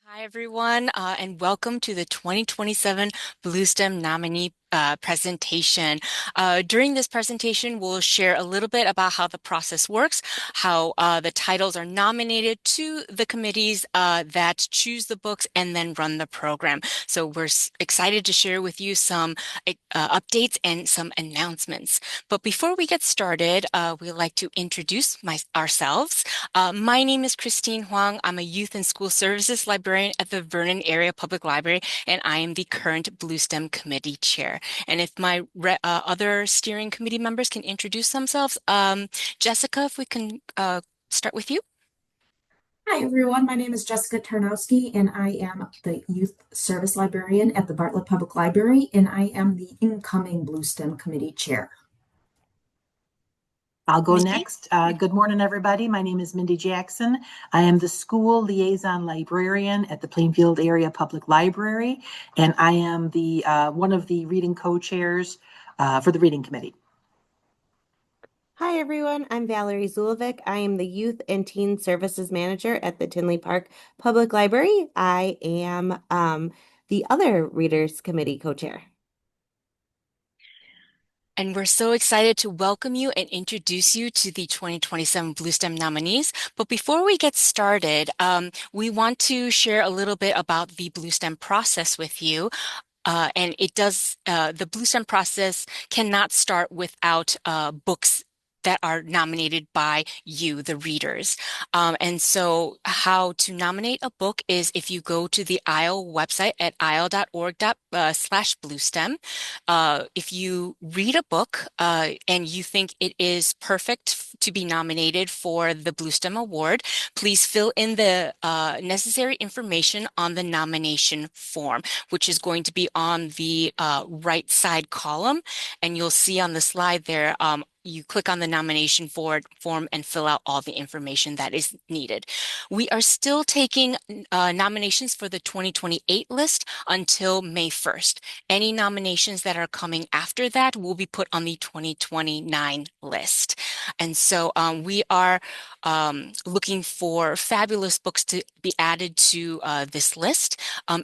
Hi, everyone, and welcome to the 2027 Bluestem nominee presentation. During this presentation, we'll share a little bit about how the process works, how the titles are nominated to the committees that choose the books and then run the program. So we're excited to share with you some updates and some announcements. But before we get started, we'd like to introduce ourselves. My name is Christine Huang. I'm a youth and school services librarian at the Vernon Area Public Library, and I am the current Bluestem Committee Chair. And if my other steering committee members can introduce themselves, Jessica, if we can start with you. Hi, everyone. My name is Jessica Tarnowski, and I am the Youth Service Librarian at the Bartlett Public Library, and I am the incoming Bluestem Committee Chair. I'll go Mindy? next. Good morning, everybody. My name is Mindy Jackson. I am the school liaison librarian at the Plainfield Area Public Library, and I am the one of the reading co-chairs for the reading committee. Hi, everyone. I'm Valerie Zulovic. I am the Youth and Teen Services Manager at the Tinley Park Public Library. I am the other Readers Committee co-chair. And we're so excited to welcome you and introduce you to the 2027 Bluestem nominees. But before we get started, we want to share a little bit about the Bluestem process with you. And the Bluestem process cannot start without books that are nominated by you, the readers. And so how to nominate a book is if you go to the IL website at il.org/Bluestem. If you read a book and you think it is perfect to be nominated for the Bluestem Award, please fill in the necessary information on the nomination form, which is going to be on the right side column. And you'll see on the slide there, you click on the nomination form and fill out all the information that is needed. We are still taking nominations for the 2028 list until May 1st. Any nominations that are coming after that will be put on the 2029 list. And so we are looking for fabulous books to be added to this list.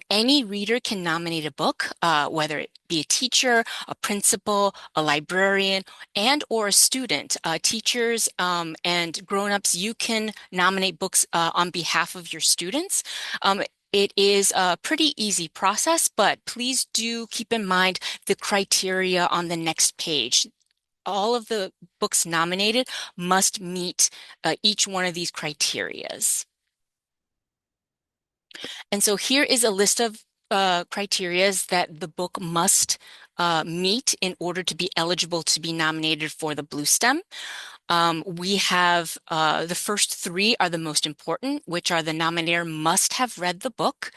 Any reader can nominate a book, whether it be a teacher, a principal, a librarian, and or a student. Teachers and grown-ups, you can nominate books on behalf of your students. It is a pretty easy process, but please do keep in mind the criteria on the next page. All of the books nominated must meet each one of these criterias. And so here is a list of criterias that the book must meet in order to be eligible to be nominated for the Bluestem. We have the first three are the most important, which are the nominator must have read the book.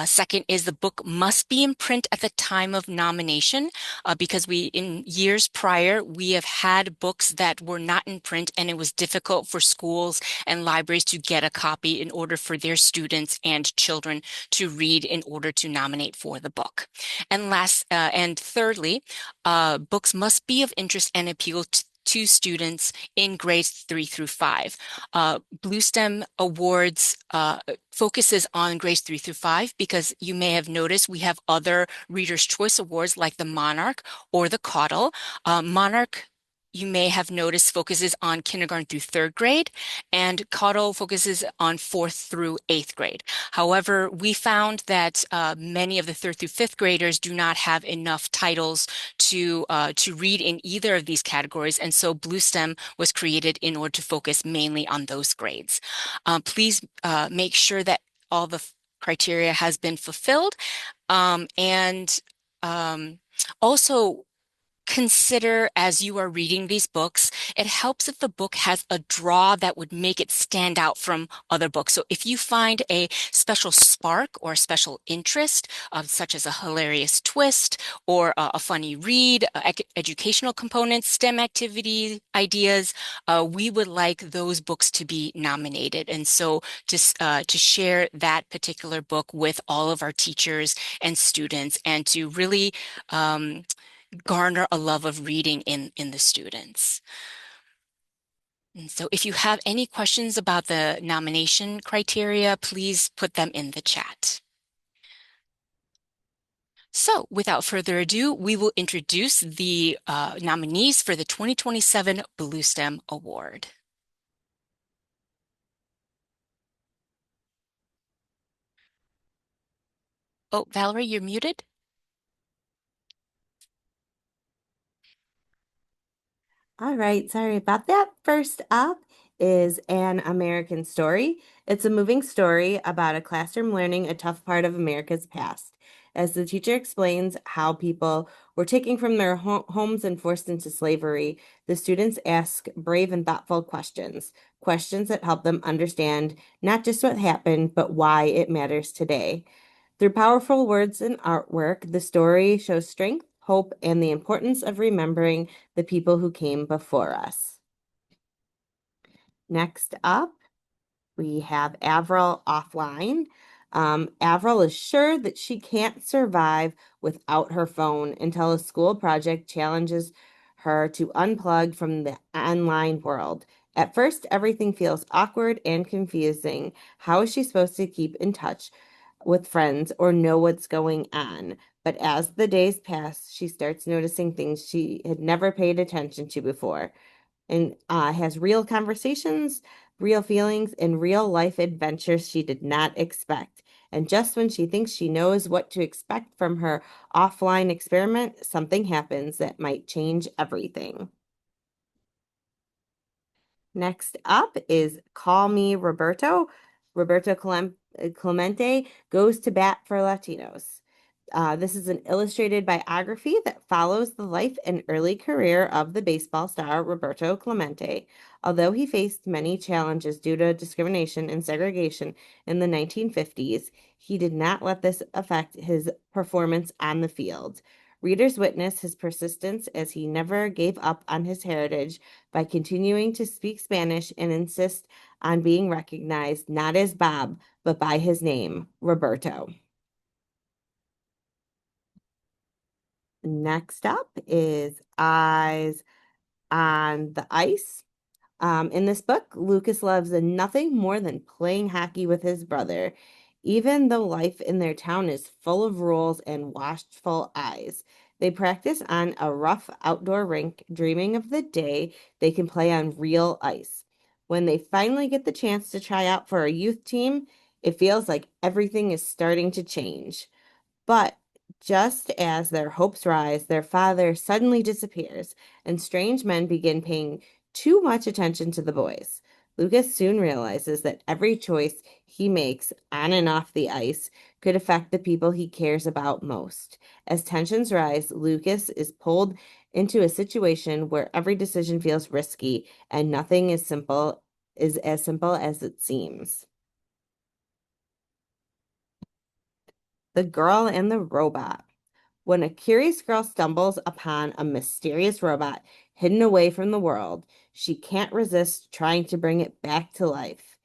Second is the book must be in print at the time of nomination because in years prior, we have had books that were not in print and it was difficult for schools and libraries to get a copy in order for their students and children to read in order to nominate for the book. And thirdly, books must be of interest and appeal to students in grades 3 through 5. Bluestem Awards focuses on grades 3 through 5 because you may have noticed we have other Readers' Choice Awards like the Monarch or the Caudle. Monarch, you may have noticed, focuses on kindergarten through 3rd grade, and Caudle focuses on 4th through 8th grade. However, we found that many of the 3rd through 5th graders do not have enough titles to read in either of these categories, and so Bluestem was created in order to focus mainly on those grades. Please make sure that all the criteria has been fulfilled, and also consider as you are reading these books, it helps if the book has a draw that would make it stand out from other books. So if you find a special spark or a special interest, such as a hilarious twist or a funny read, educational components, STEM activity ideas, we would like those books to be nominated. And so to share that particular book with all of our teachers and students and to really garner a love of reading in the students. And so if you have any questions about the nomination criteria, please put them in the chat. So without further ado, we will introduce the nominees for the 2027 Bluestem Award. Oh, Valerie, you're muted. All right, sorry about that. First up is An American Story. It's a moving story about a classroom learning a tough part of America's past. As the teacher explains how people were taken from their homes and forced into slavery, the students ask brave and thoughtful questions, questions that help them understand not just what happened, but why it matters today. Through powerful words and artwork, the story shows strength, hope, and the importance of remembering the people who came before us. Next up, we have Avril Offline. Avril is sure that she can't survive without her phone until a school project challenges her to unplug from the online world. At first, everything feels awkward and confusing. How is she supposed to keep in touch with friends or know what's going on? But as the days pass, she starts noticing things she had never paid attention to before and has real conversations, real feelings, and real life adventures she did not expect. And just when she thinks she knows what to expect from her offline experiment, something happens that might change everything. Next up is Call Me Roberto. Clemente goes to bat for Latinos. This is an illustrated biography that follows the life and early career of the baseball star Roberto Clemente. Although he faced many challenges due to discrimination and segregation in the 1950s, he did not let this affect his performance on the field. Readers witness his persistence as he never gave up on his heritage by continuing to speak Spanish and insist on being recognized not as Bob, but by his name, Roberto. Next up is Eyes on the Ice. In this book, Lucas loves nothing more than playing hockey with his brother, even though life in their town is full of rules and watchful eyes. They practice on a rough outdoor rink, dreaming of the day they can play on real ice. When they finally get the chance to try out for a youth team, it feels like everything is starting to change. But just as their hopes rise, their father suddenly disappears, and strange men begin paying too much attention to the boys. Lucas soon realizes that every choice he makes on and off the ice could affect the people he cares about most. As tensions rise, Lucas is pulled into a situation where every decision feels risky and nothing is as simple as it seems. The Girl and the Robot. When a curious girl stumbles upon a mysterious robot hidden away from the world, she can't resist trying to bring it back to life.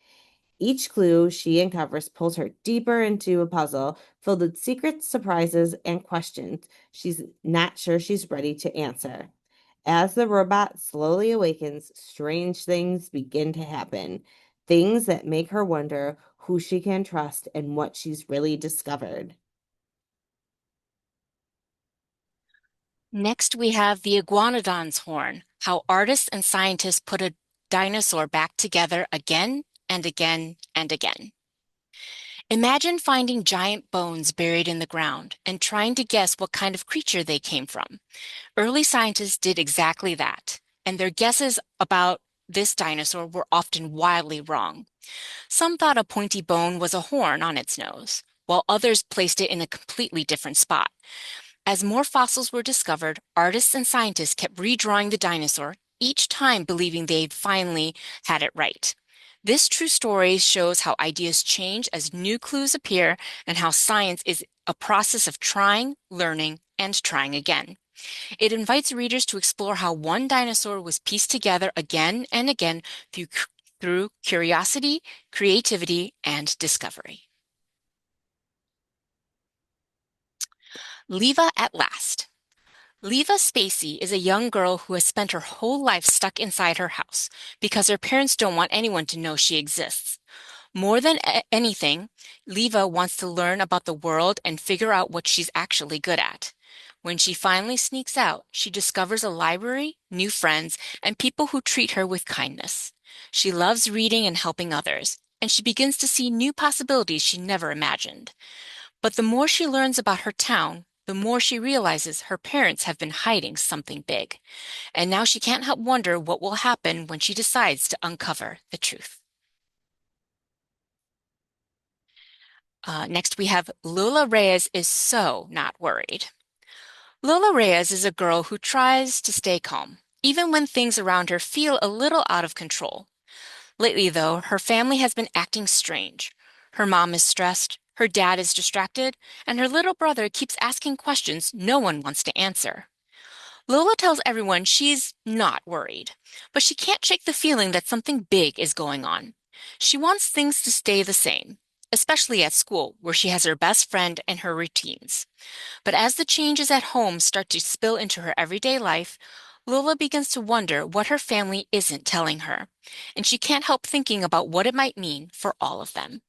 Each clue she uncovers pulls her deeper into a puzzle filled with secrets, surprises, and questions she's not sure she's ready to answer. As the robot slowly awakens, strange things begin to happen. Things that make her wonder who she can trust and what she's really discovered. Next, we have The Iguanodon's Horn, how artists and scientists put a dinosaur back together again and again and again. Imagine finding giant bones buried in the ground and trying to guess what kind of creature they came from. Early scientists did exactly that, and their guesses about this dinosaur were often wildly wrong. Some thought a pointy bone was a horn on its nose, while others placed it in a completely different spot. As more fossils were discovered, artists and scientists kept redrawing the dinosaur, each time believing they'd finally had it right. This true story shows how ideas change as new clues appear and how science is a process of trying, learning, and trying again. It invites readers to explore how one dinosaur was pieced together again and again through curiosity, creativity, and discovery. Leva at Last. Leva Spacey is a young girl who has spent her whole life stuck inside her house because her parents don't want anyone to know she exists. More than anything, Leva wants to learn about the world and figure out what she's actually good at. When she finally sneaks out, she discovers a library, new friends, and people who treat her with kindness. She loves reading and helping others, and she begins to see new possibilities she never imagined. But the more she learns about her town, the more she realizes her parents have been hiding something big. And now she can't help wonder what will happen when she decides to uncover the truth. Next, we have Lola Reyes is so not worried. Lola Reyes is a girl who tries to stay calm, even when things around her feel a little out of control. Lately, though, her family has been acting strange. Her mom is stressed, her dad is distracted, and her little brother keeps asking questions no one wants to answer. Lola tells everyone she's not worried, but she can't shake the feeling that something big is going on. She wants things to stay the same, especially at school, where she has her best friend and her routines. But as the changes at home start to spill into her everyday life, Lola begins to wonder what her family isn't telling her, and she can't help thinking about what it might mean for all of them.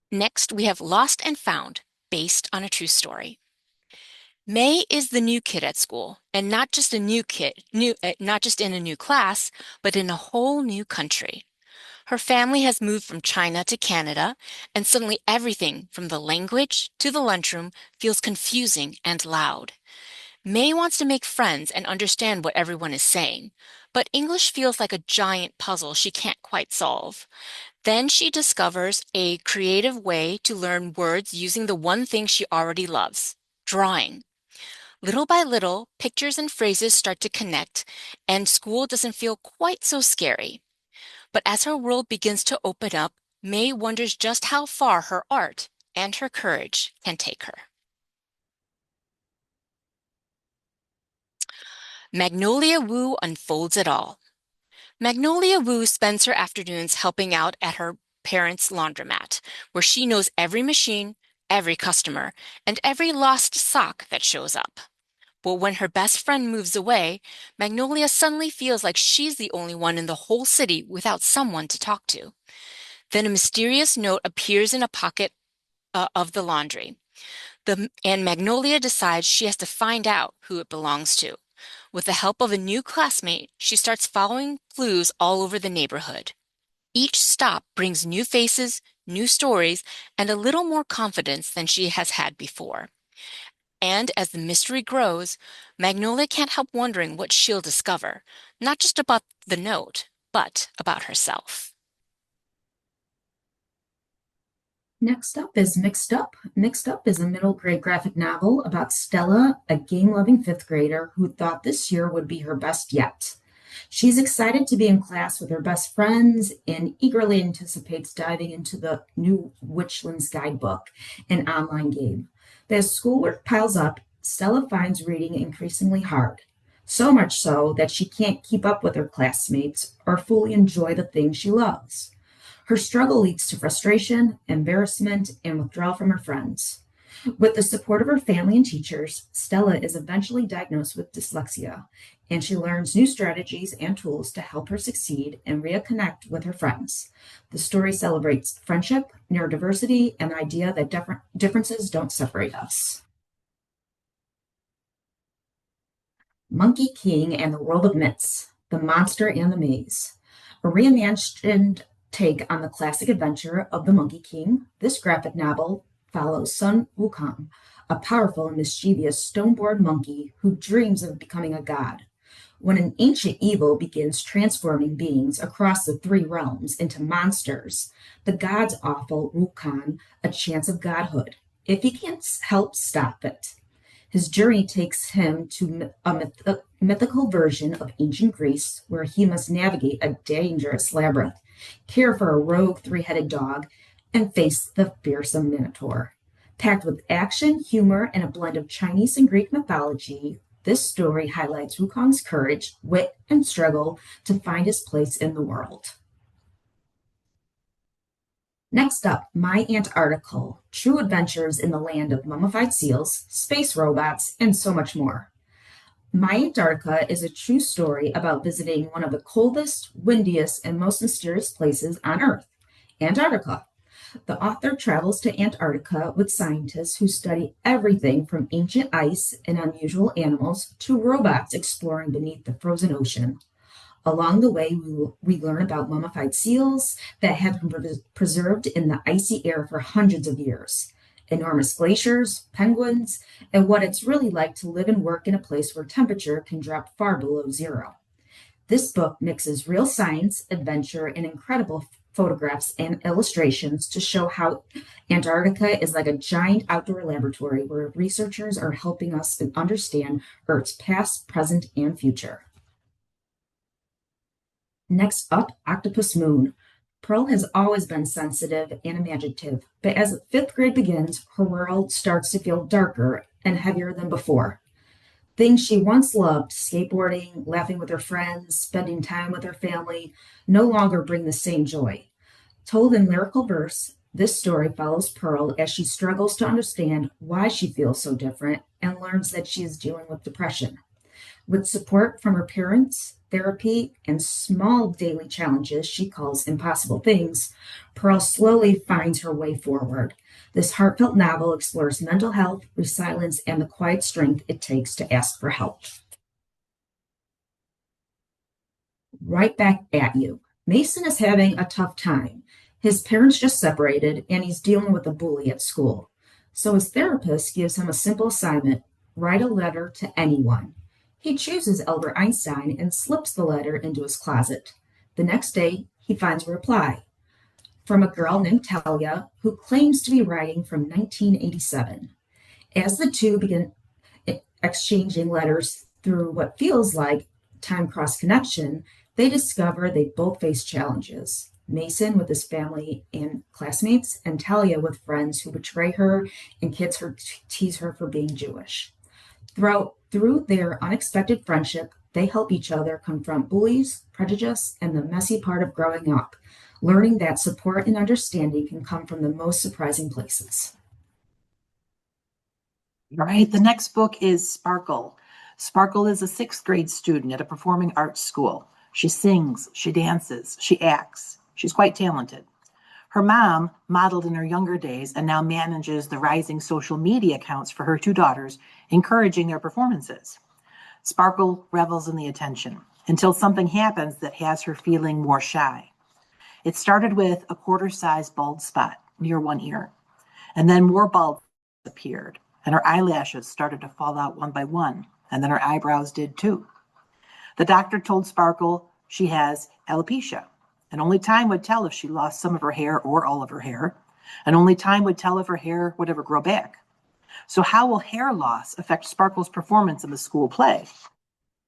Next, we have Lost and Found, based on a true story. May is the new kid at school, and not just a new kid, not just in a new class, but in a whole new country. Her family has moved from China to Canada, and suddenly everything from the language to the lunchroom feels confusing and loud. May wants to make friends and understand what everyone is saying, but English feels like a giant puzzle she can't quite solve. Then she discovers a creative way to learn words using the one thing she already loves, drawing. Little by little, pictures and phrases start to connect, and school doesn't feel quite so scary. But as her world begins to open up, May wonders just how far her art and her courage can take her. Magnolia Wu unfolds it all. Magnolia Wu spends her afternoons helping out at her parents' laundromat, where she knows every machine, every customer, and every lost sock that shows up. But when her best friend moves away, Magnolia suddenly feels like she's the only one in the whole city without someone to talk to. Then a mysterious note appears in a pocket of the laundry. And Magnolia decides she has to find out who it belongs to. With the help of a new classmate, she starts following clues all over the neighborhood. Each stop brings new faces, new stories, and a little more confidence than she has had before. And as the mystery grows, Magnolia can't help wondering what she'll discover, not just about the note, but about herself. Next up is Mixed Up. Mixed Up is a middle grade graphic novel about Stella, a game-loving fifth grader who thought this year would be her best yet. She's excited to be in class with her best friends and eagerly anticipates diving into the new Witchlands Guidebook, an online game. But as schoolwork piles up, Stella finds reading increasingly hard. So much so that she can't keep up with her classmates or fully enjoy the things she loves. Her struggle leads to frustration, embarrassment, and withdrawal from her friends. With the support of her family and teachers, Stella is eventually diagnosed with dyslexia, and she learns new strategies and tools to help her succeed and reconnect with her friends. The story celebrates friendship, neurodiversity, and the idea that differences don't separate us. Monkey King and the World of Myths, The Monster and the Maze. A reimagined take on the classic adventure of the Monkey King, this graphic novel follows Sun Wukong, a powerful and mischievous stone-born monkey who dreams of becoming a god. When an ancient evil begins transforming beings across the three realms into monsters, the gods offer Wukong a chance of godhood, if he can help stop it. His journey takes him to a mythical version of ancient Greece where he must navigate a dangerous labyrinth, care for a rogue three-headed dog, and face the fearsome Minotaur. Packed with action, humor, and a blend of Chinese and Greek mythology, this story highlights Wukong's courage, wit, and struggle to find his place in the world. Next up, My Antarctica, True Adventures in the Land of Mummified Seals, Space Robots, and so much more. My Antarctica is a true story about visiting one of the coldest, windiest, and most mysterious places on Earth, Antarctica. The author travels to Antarctica with scientists who study everything from ancient ice and unusual animals to robots exploring beneath the frozen ocean. Along the way, we learn about mummified seals that have been preserved in the icy air for hundreds of years, enormous glaciers, penguins, and what it's really like to live and work in a place where temperature can drop far below zero. This book mixes real science, adventure, and incredible photographs and illustrations to show how Antarctica is like a giant outdoor laboratory where researchers are helping us understand Earth's past, present, and future. Next up, Octopus Moon. Pearl has always been sensitive and imaginative, but as fifth grade begins, her world starts to feel darker and heavier than before. Things she once loved, skateboarding, laughing with her friends, spending time with her family, no longer bring the same joy. Told in lyrical verse, this story follows Pearl as she struggles to understand why she feels so different and learns that she is dealing with depression. With support from her parents, therapy, and small daily challenges she calls impossible things, Pearl slowly finds her way forward. This heartfelt novel explores mental health, resilience, and the quiet strength it takes to ask for help. Right back at you. Mason is having a tough time. His parents just separated, and he's dealing with a bully at school. So his therapist gives him a simple assignment: write a letter to anyone. He chooses Albert Einstein and slips the letter into his closet. The next day, he finds a reply from a girl named Talia who claims to be writing from 1987. As the two begin exchanging letters through what feels like time cross connection, they discover they both face challenges. Mason with his family and classmates, and Talia with friends who betray her and kids her tease her for being Jewish. Through their unexpected friendship, they help each other confront bullies, prejudice, and the messy part of growing up, learning that support and understanding can come from the most surprising places. All right, the next book is Sparkle. Sparkle is a sixth grade student at a performing arts school. She sings, she dances, she acts. She's quite talented. Her mom modeled in her younger days and now manages the rising social media accounts for her two daughters, encouraging their performances. Sparkle revels in the attention until something happens that has her feeling more shy. It started with a quarter-sized bald spot near one ear, and then more bulbs appeared, and her eyelashes started to fall out one by one, and then her eyebrows did too. The doctor told Sparkle she has alopecia, and only time would tell if she lost some of her hair or all of her hair, and only time would tell if her hair would ever grow back. So how will hair loss affect Sparkle's performance in the school play?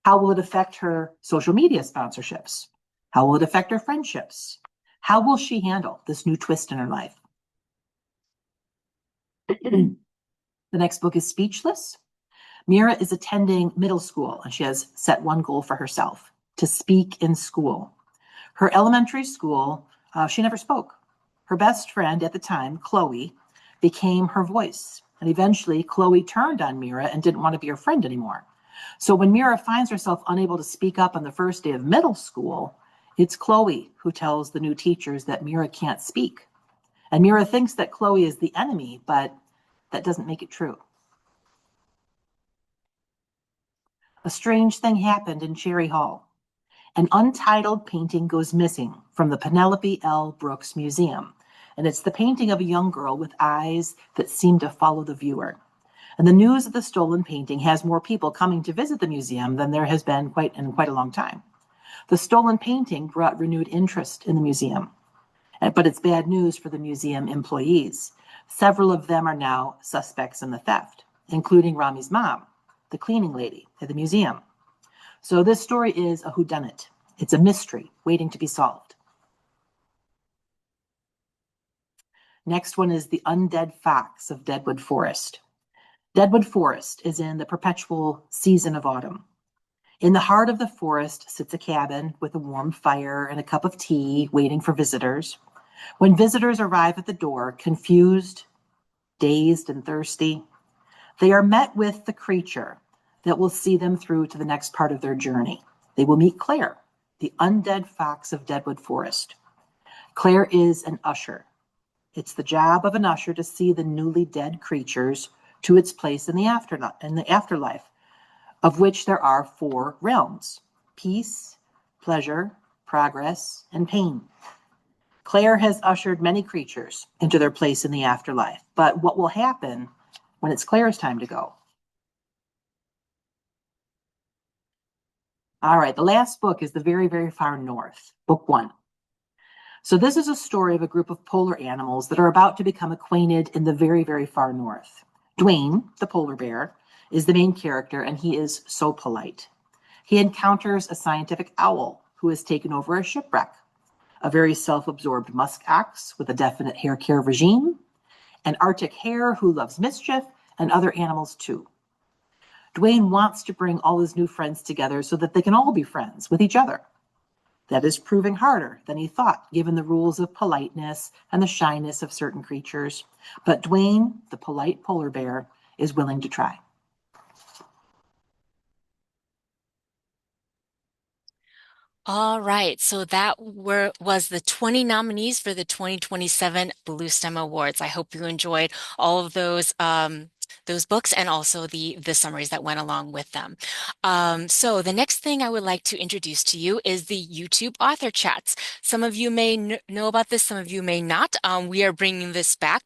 How will it affect her social media sponsorships? How will it affect her friendships? How will she handle this new twist in her life? The next book is Speechless. Mira is attending middle school, and she has set one goal for herself: to speak in school. Her elementary school, she never spoke. Her best friend at the time, Chloe, became her voice. And eventually, Chloe turned on Mira and didn't want to be her friend anymore. So when Mira finds herself unable to speak up on the first day of middle school, it's Chloe who tells the new teachers that Mira can't speak. And Mira thinks that Chloe is the enemy, but that doesn't make it true. A strange thing happened in Cherry Hall. An untitled painting goes missing from the Penelope L. Brooks Museum, and it's the painting of a young girl with eyes that seem to follow the viewer. And the news of the stolen painting has more people coming to visit the museum than there has been in quite a long time. The stolen painting brought renewed interest in the museum, but it's bad news for the museum employees. Several of them are now suspects in the theft, including Rami's mom, the cleaning lady at the museum. So this story is a whodunit. It's a mystery waiting to be solved. Next one is The Undead Fox of Deadwood Forest. Deadwood Forest is in the perpetual season of autumn. In the heart of the forest sits a cabin with a warm fire and a cup of tea waiting for visitors. When visitors arrive at the door, confused, dazed, and thirsty, they are met with the creature that will see them through to the next part of their journey. They will meet Claire, the undead fox of Deadwood Forest. Claire is an usher. It's the job of an usher to see the newly dead creatures to its place in the afterlife, of which there are 4 realms: peace, pleasure, progress, and pain. Claire has ushered many creatures into their place in the afterlife. But what will happen when it's Claire's time to go? All right, the last book is The Very, Very Far North, book 1. So this is a story of a group of polar animals that are about to become acquainted in the very, very far north. Dwayne, the polar bear, is the main character, and he is so polite. He encounters a scientific owl who has taken over a shipwreck, a very self-absorbed musk ox with a definite hair care regime, an Arctic hare who loves mischief, and other animals too. Dwayne wants to bring all his new friends together so that they can all be friends with each other. That is proving harder than he thought, given the rules of politeness and the shyness of certain creatures. But Dwayne, the polite polar bear, is willing to try. All right, so was the 20 nominees for the 2027 Bluestem Awards. I hope you enjoyed all of those books and also the summaries that went along with them. So the next thing I would like to introduce to you is the YouTube author chats. Some of you may know about this, some of you may not. We are bringing this back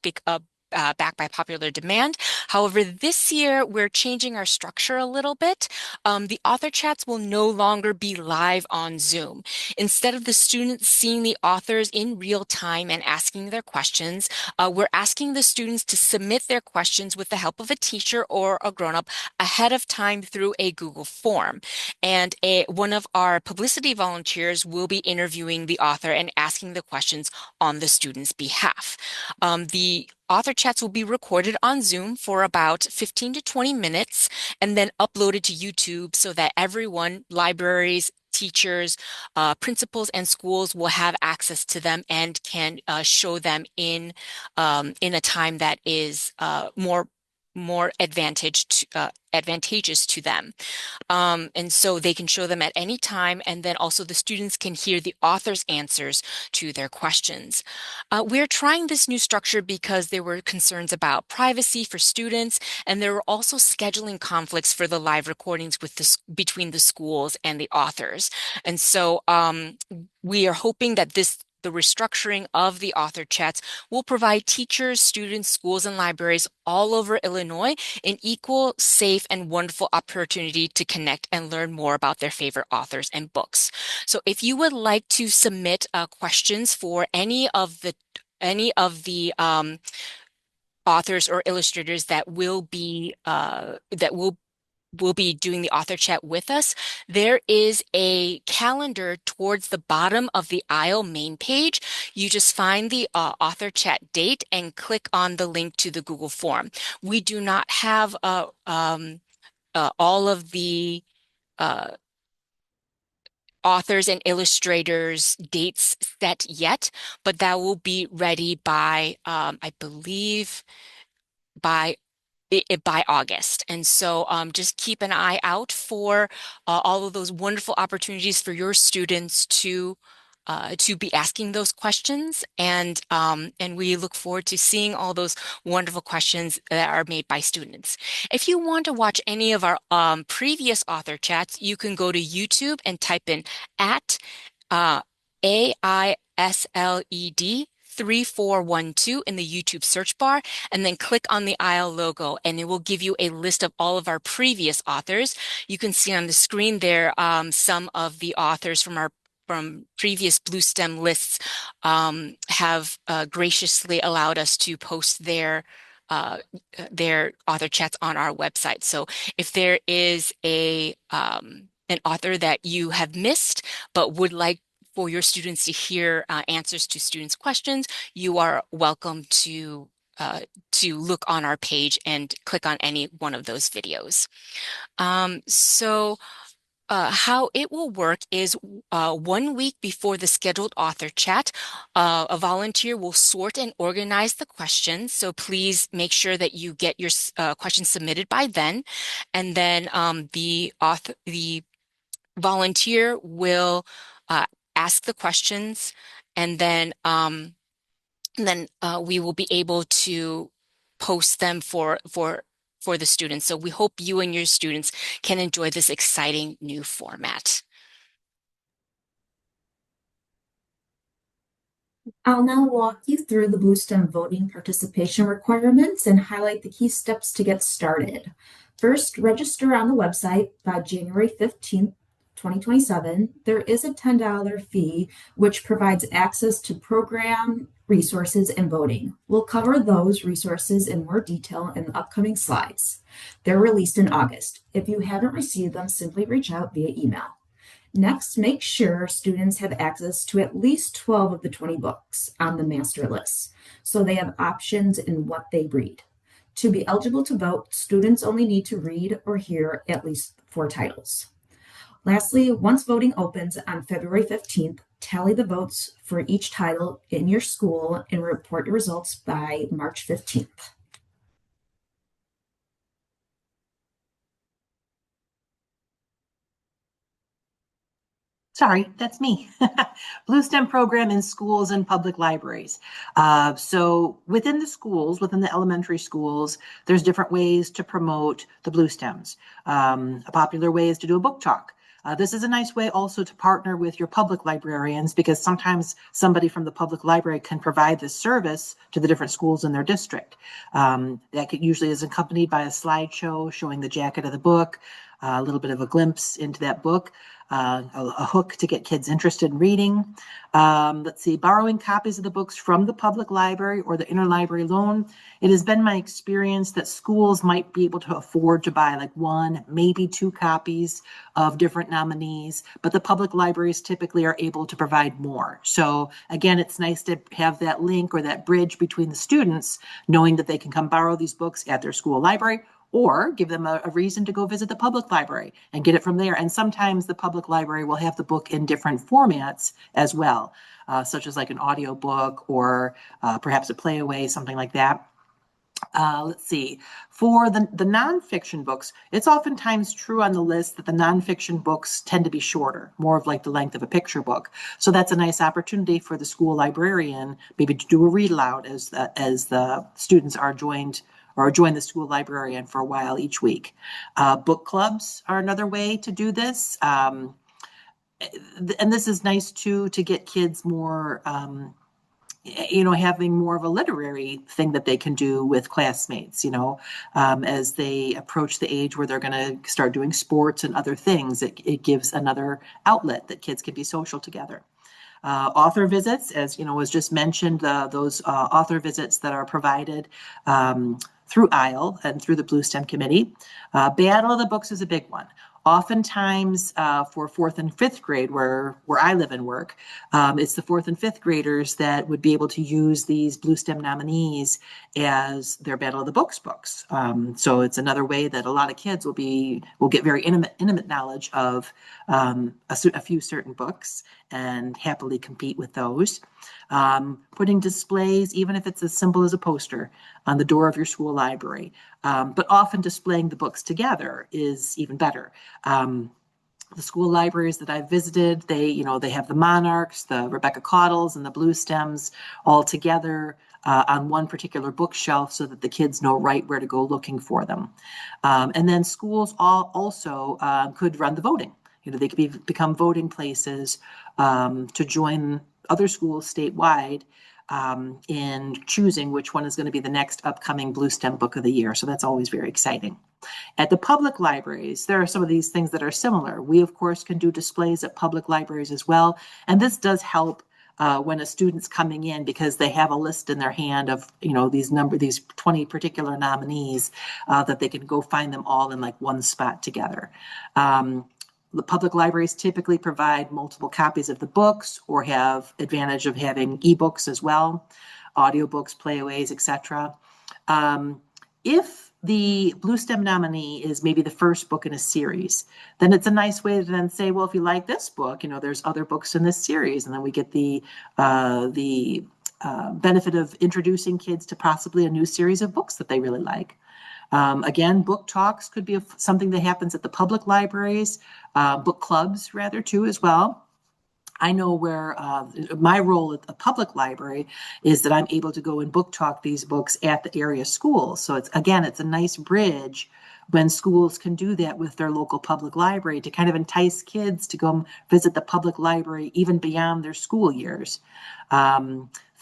by popular demand. However, this year we're changing our structure a little bit. The author chats will no longer be live on Zoom. Instead of the students seeing the authors in real time and asking their questions, we're asking the students to submit their questions with the help of a teacher or a grown-up ahead of time through a Google form. And one of our publicity volunteers will be interviewing the author and asking the questions on the student's behalf. The author chats will be recorded on Zoom for about 15 to 20 minutes and then uploaded to YouTube so that everyone, libraries, teachers, principals, and schools will have access to them and can show them in a time that is more advantageous to them. And so they can show them at any time, and then also the students can hear the author's answers to their questions. We're trying this new structure because there were concerns about privacy for students, and there were also scheduling conflicts for the live recordings between the schools and the authors. And so we are hoping that the restructuring of the author chats will provide teachers, students, schools, and libraries all over Illinois an equal, safe, and wonderful opportunity to connect and learn more about their favorite authors and books. So if you would like to submit questions for any of the authors or illustrators that will be doing the author chat with us, there is a calendar towards the bottom of the IL main page. You just find the author chat date and click on the link to the Google form. We do not have all of the uh, authors and illustrators dates set yet, but that will be ready by, I believe, by by August. And so just keep an eye out for all of those wonderful opportunities for your students to be asking those questions. And we look forward to seeing all those wonderful questions that are made by students. If you want to watch any of our previous author chats, you can go to YouTube and type in at AISLED 3412 in the YouTube search bar, and then click on the IL logo, and it will give you a list of all of our previous authors. You can see on the screen there some of the authors from previous Bluestem lists have graciously allowed us to post their author chats on our website. So if there is an author that you have missed but would like for your students to hear answers to students' questions, you are welcome to look on our page and click on any one of those videos. So how it will work is 1 week before the scheduled author chat, a volunteer will sort and organize the questions. So please make sure that you get your questions submitted by then. And then the volunteer will ask the questions, and then we will be able to post them for the students. So we hope you and your students can enjoy this exciting new format. I'll now walk you through the Bluestem voting participation requirements and highlight the key steps to get started. First, register on the website by January 15th, 2027. There is a $10 fee, which provides access to program resources and voting. We'll cover those resources in more detail in the upcoming slides. They're released in August. If you haven't received them, simply reach out via email. Next, make sure students have access to at least 12 of the 20 books on the master list, so they have options in what they read. To be eligible to vote, students only need to read or hear at least 4 titles. Lastly, once voting opens on February 15th, tally the votes for each title in your school and report your results by March 15th. Sorry, that's me. Bluestem program in schools and public libraries. So within the schools, within the elementary schools, there's different ways to promote the Bluestems. A popular way is to do a book talk. This is a nice way also to partner with your public librarians, because sometimes somebody from the public library can provide this service to the different schools in their district. That usually is accompanied by a slideshow showing the jacket of the book, a little bit of a glimpse into that book. A hook to get kids interested in reading. Let's see, borrowing copies of the books from the public library or the interlibrary loan. It has been my experience that schools might be able to afford to buy like 1, maybe 2 copies of different nominees, but the public libraries typically are able to provide more. So again, it's nice to have that link or that bridge between the students, knowing that they can come borrow these books at their school library, or give them a reason to go visit the public library and get it from there. And sometimes the public library will have the book in different formats as well, such as like an audio book or perhaps a playaway, something like that. Let's see, for the nonfiction books, it's oftentimes true on the list that the nonfiction books tend to be shorter, more of like the length of a picture book. So that's a nice opportunity for the school librarian maybe to do a read aloud as the students are joined or join the school librarian for a while each week. Book clubs are another way to do this. And this is nice too, to get kids more, having more of a literary thing that they can do with classmates, as they approach the age where they're going to start doing sports and other things. It gives another outlet that kids can be social together. Author visits, as was just mentioned, those author visits that are provided through ILA and through the Bluestem Committee. Battle of the Books is a big one. Oftentimes for 4th and 5th grade, where I live and work, it's the 4th and 5th graders that would be able to use these Bluestem nominees as their Battle of the Books books. So it's another way that a lot of kids will get very intimate knowledge of a few certain books and happily compete with those. Putting displays, even if it's as simple as a poster, on the door of your school library. But often displaying the books together is even better. The school libraries that I've visited, they have the Monarchs, the Rebecca Caudles, and the Bluestems all together on one particular bookshelf, so that the kids know right where to go looking for them. And then schools also could run the voting. They could become voting places to join other schools statewide in choosing which one is going to be the next upcoming Bluestem Book of the Year. So that's always very exciting. At the public libraries, there are some of these things that are similar. We, of course, can do displays at public libraries as well. And this does help when a student's coming in, because they have a list in their hand of, these 20 particular nominees that they can go find them all in like one spot together. The public libraries typically provide multiple copies of the books or have advantage of having ebooks as well, audiobooks, playaways, etc. If the Bluestem nominee is maybe the first book in a series, then it's a nice way to then say, well, if you like this book, there's other books in this series, and then we get the benefit of introducing kids to possibly a new series of books that they really like. Again, book talks could be something that happens at the public libraries, book clubs rather too as well. I know where my role at the public library is that I'm able to go and book talk these books at the area school. So it's a nice bridge when schools can do that with their local public library to kind of entice kids to go visit the public library even beyond their school years.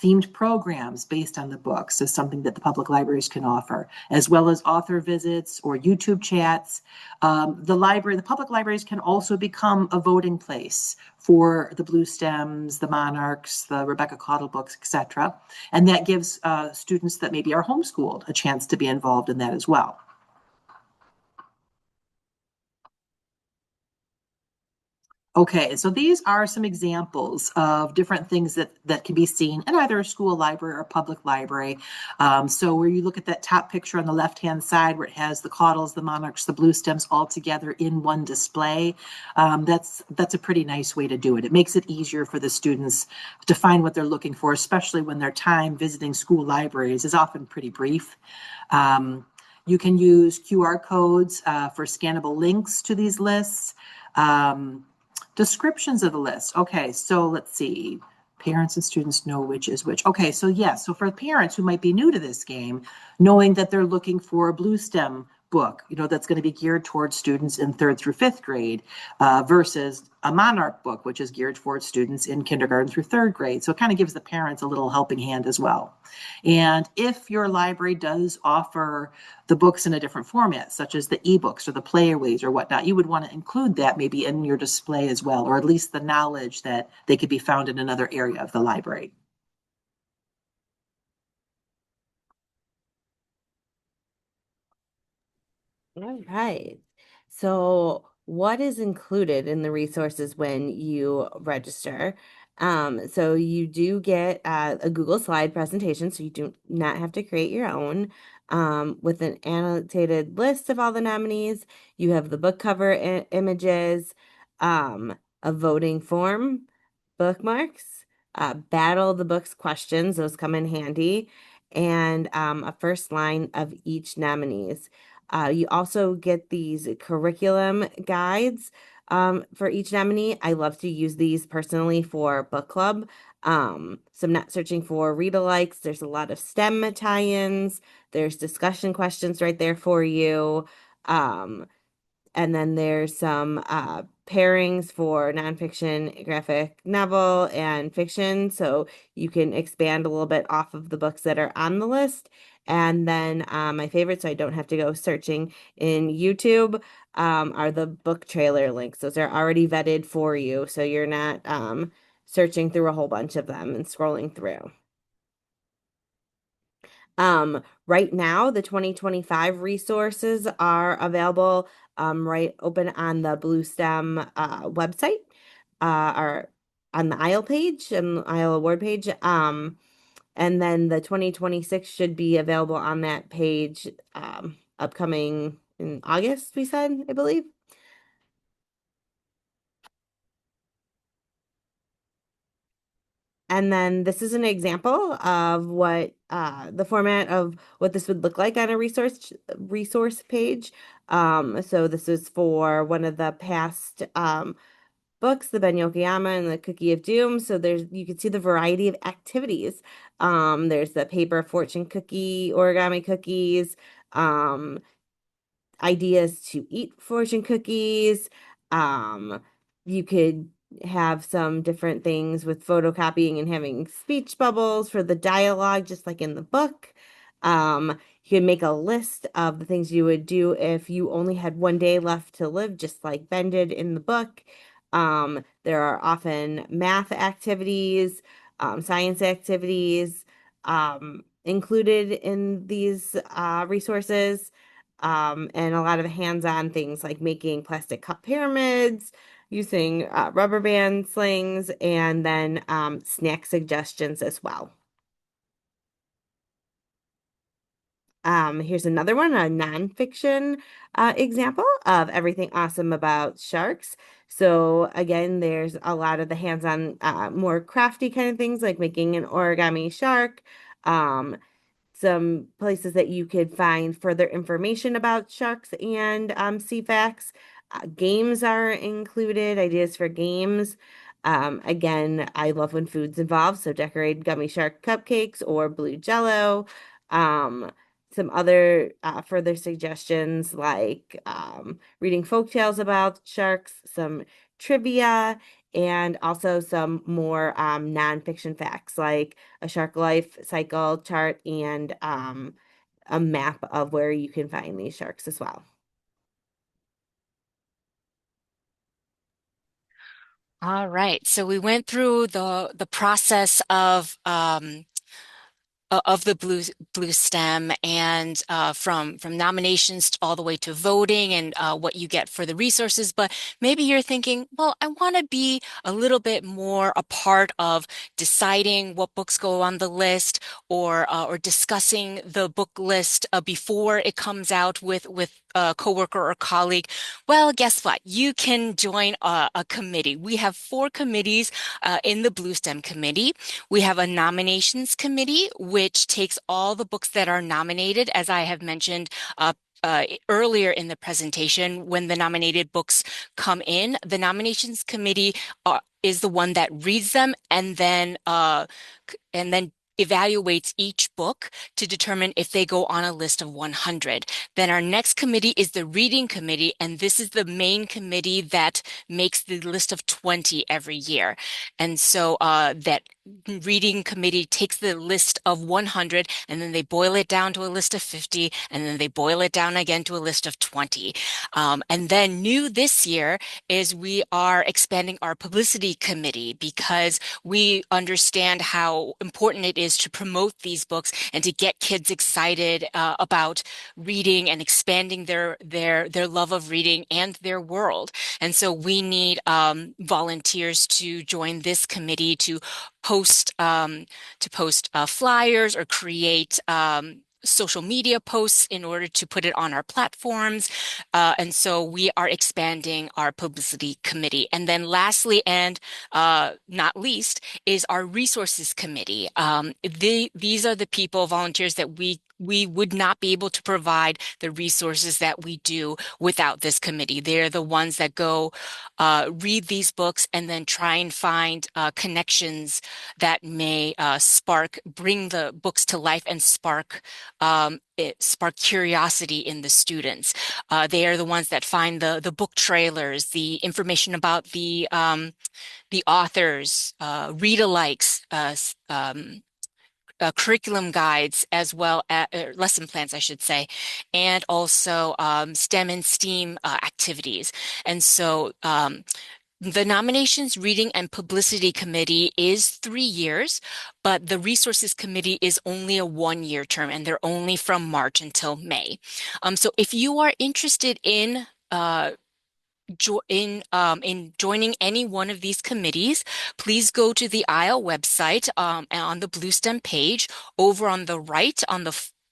Themed programs based on the books is something that the public libraries can offer, as well as author visits or YouTube chats. The public libraries can also become a voting place for the Bluestems, the Monarchs, the Rebecca Caudle books, etc. And that gives students that maybe are homeschooled a chance to be involved in that as well. Okay, so these are some examples of different things that can be seen in either a school library or public library. So where you look at that top picture on the left-hand side where it has the caudles, the monarchs, the Bluestems all together in one display, that's a pretty nice way to do it. It makes it easier for the students to find what they're looking for, especially when their time visiting school libraries is often pretty brief. You can use QR codes for scannable links to these lists. Descriptions of the list. Okay, so let's see. Parents and students know which is which. Okay, so yes, so for parents who might be new to this game, knowing that they're looking for a Bluestem book, that's going to be geared towards students in 3rd through 5th grade versus a Monarch book, which is geared towards students in kindergarten through 3rd grade. So it kind of gives the parents a little helping hand as well. And if your library does offer the books in a different format, such as the ebooks or the playaways or whatnot, you would want to include that maybe in your display as well, or at least the knowledge that they could be found in another area of the library. All right. So, what is included in the resources when you register? So you do get a Google slide presentation, so you do not have to create your own. With an annotated list of all the nominees, you have the book cover images, a voting form, bookmarks, battle the books questions, those come in handy, and a first line of each nominees. You also get these curriculum guides for each nominee. I love to use these personally for book club. So I'm not searching for read-alikes. There's a lot of STEM tie-ins. There's discussion questions right there for you. Um, and then there's some pairings for nonfiction, graphic novel, and fiction. So you can expand a little bit off of the books that are on the list. And then my favorite, so I don't have to go searching in YouTube, are the book trailer links. Those are already vetted for you. So you're not searching through a whole bunch of them and scrolling through. Right now, the 2025 resources are available right open on the Bluestem website or on the IL page and IL award page. And then the 2026 should be available on that page upcoming in August, we said, I believe. And then this is an example of what the format of what this would look like on a resource page. So this is for one of the past books, the Ben Yokoyama and the Cookie of Doom. So you can see the variety of activities. There's the paper fortune cookie, origami cookies, um, ideas to eat fortune cookies. You could have some different things with photocopying and having speech bubbles for the dialogue, just like in the book. You can make a list of the things you would do if you only had one day left to live, just like Ben did in the book. There are often math activities, science activities included in these resources, and a lot of hands-on things like making plastic cup pyramids, using rubber band slings, and then snack suggestions as well. Here's another one, a nonfiction example of everything awesome about sharks. So again, there's a lot of the hands-on, more crafty kind of things like making an origami shark. Um, some places that you could find further information about sharks and sea facts. Games are included, ideas for games. Again, I love when food's involved, so decorated gummy shark cupcakes or blue jello. Um, some other further suggestions like reading folk tales about sharks, some trivia, and also some more nonfiction facts like a shark life cycle chart and a map of where you can find these sharks as well. All right. So we went through the process of the blue stem and from nominations all the way to voting and what you get for the resources. But maybe you're thinking, well, I want to be a little bit more a part of deciding what books go on the list or discussing the book list before it comes out with a coworker or colleague. Well, guess what? You can join a committee. We have 4 committees in the Blue Stem Committee. We have a nominations committee, which takes all the books that are nominated, as I have mentioned earlier in the presentation. When the nominated books come in, the nominations committee is the one that reads them and then evaluates each book to determine if they go on a list of 100. Then our next committee is the reading committee, and this is the main committee that makes the list of 20 every year. And so that reading committee takes the list of 100 and then they boil it down to a list of 50 and then they boil it down again to a list of 20. And then new this year is we are expanding our publicity committee because we understand how important it is to promote these books and to get kids excited about reading and expanding their love of reading and their world. And so we need volunteers to join this committee to post flyers or create social media posts in order to put it on our platforms. And so we are expanding our publicity committee. And then lastly, and not least, is our resources committee. These are the people, volunteers that we would not be able to provide the resources that we do without this committee. They're the ones that go read these books and then try and find connections that may bring the books to life and spark curiosity in the students. They are the ones that find the book trailers, the information about the authors, read-alikes, curriculum guides, as well as lesson plans, I should say, and also STEM and STEAM activities. And so the Nominations, Reading, and Publicity Committee is 3 years, but the Resources Committee is only a 1-year term, and they're only from March until May. So if you are interested in joining any one of these committees, please go to the IL website and on the Bluestem page. Over on the right,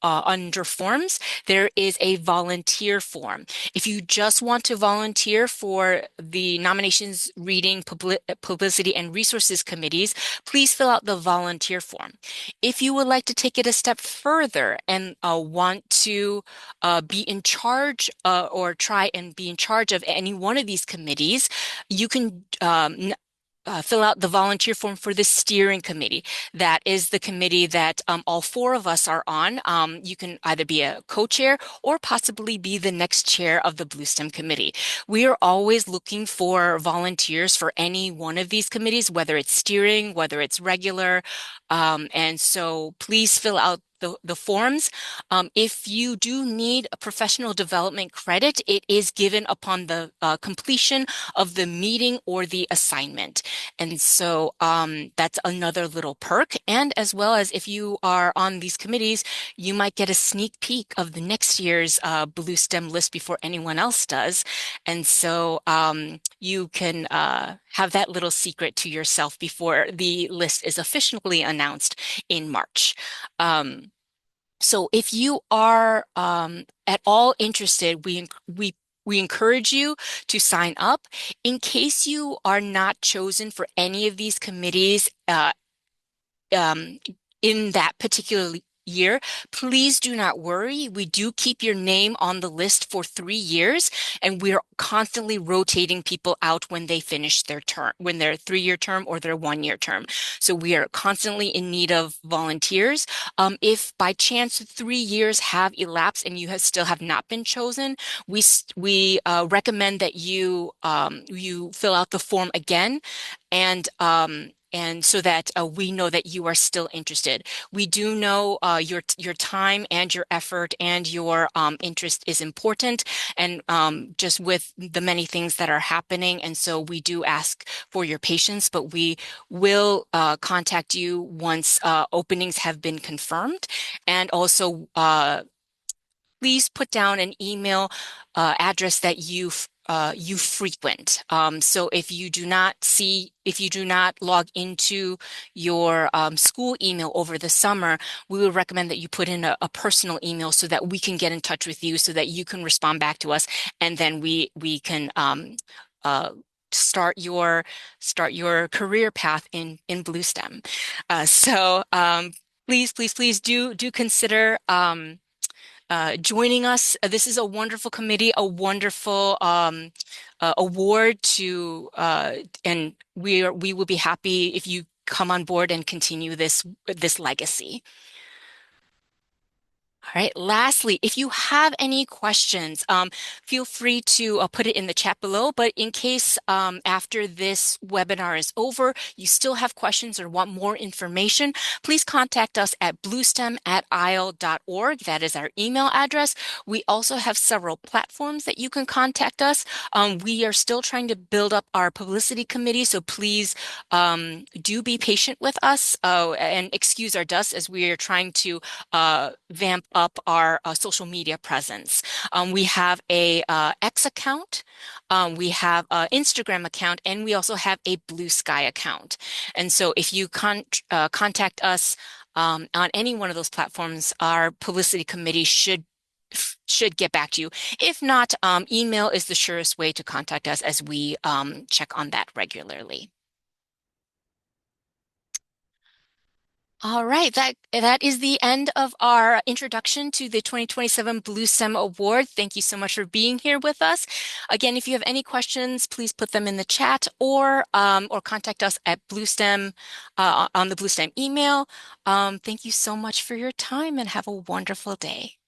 under forms, there is a volunteer form. If you just want to volunteer for the Nominations, Reading, Publicity, and Resources committees, please fill out the volunteer form. If you would like to take it a step further and want to be in charge or try and be in charge of any one of these committees, you can fill out the volunteer form for the steering committee. That is the committee that all 4 of us are on. You can either be a co-chair or possibly be the next chair of the Bluestem committee. We are always looking for volunteers for any one of these committees, whether it's steering, whether it's regular. And so please fill out the forms. If you do need a professional development credit, it is given upon the completion of the meeting or the assignment. And so that's another little perk. And as well as if you are on these committees, you might get a sneak peek of the next year's Bluestem list before anyone else does. And so you can have that little secret to yourself before the list is officially announced in March. Um, So if you are at all interested, we encourage you to sign up. In case you are not chosen for any of these committees, um, in that particular year, please do not worry. We do keep your name on the list for 3 years, and we're constantly rotating people out when they finish their term, when their 3-year term or their 1-year term. So we are constantly in need of volunteers. If by chance 3 years have elapsed and you still have not been chosen, we recommend that you fill out the form again, and so that we know that you are still interested. We do know your time and your effort and your interest is important, and just with the many things that are happening, and so we do ask for your patience, but we will contact you once openings have been confirmed, and also please put down an email address that you frequent. So if you do not log into your school email over the summer, we would recommend that you put in a personal email so that we can get in touch with you, so that you can respond back to us, and then we can uh, start your career path in Bluestem. So please do consider joining us. This is a wonderful committee, a wonderful award and we will be happy if you come on board and continue this legacy. All right. Lastly, if you have any questions, feel free to put it in the chat below. But in case after this webinar is over, you still have questions or want more information, please contact us at bluestem@il.org. That is our email address. We also have several platforms that you can contact us. We are still trying to build up our publicity committee, so please do be patient with us and excuse our dust as we are trying to vamp up our social media presence. We have a X account, we have an Instagram account, and we also have a Blue Sky account. And so if you contact us on any one of those platforms, our publicity committee should get back to you. If not, email is the surest way to contact us, as we check on that regularly. All right, that is the end of our introduction to the 2027 Bluestem Award. Thank you so much for being here with us. Again, if you have any questions, please put them in the chat or contact us at Bluestem on the Bluestem email. Thank you so much for your time and have a wonderful day.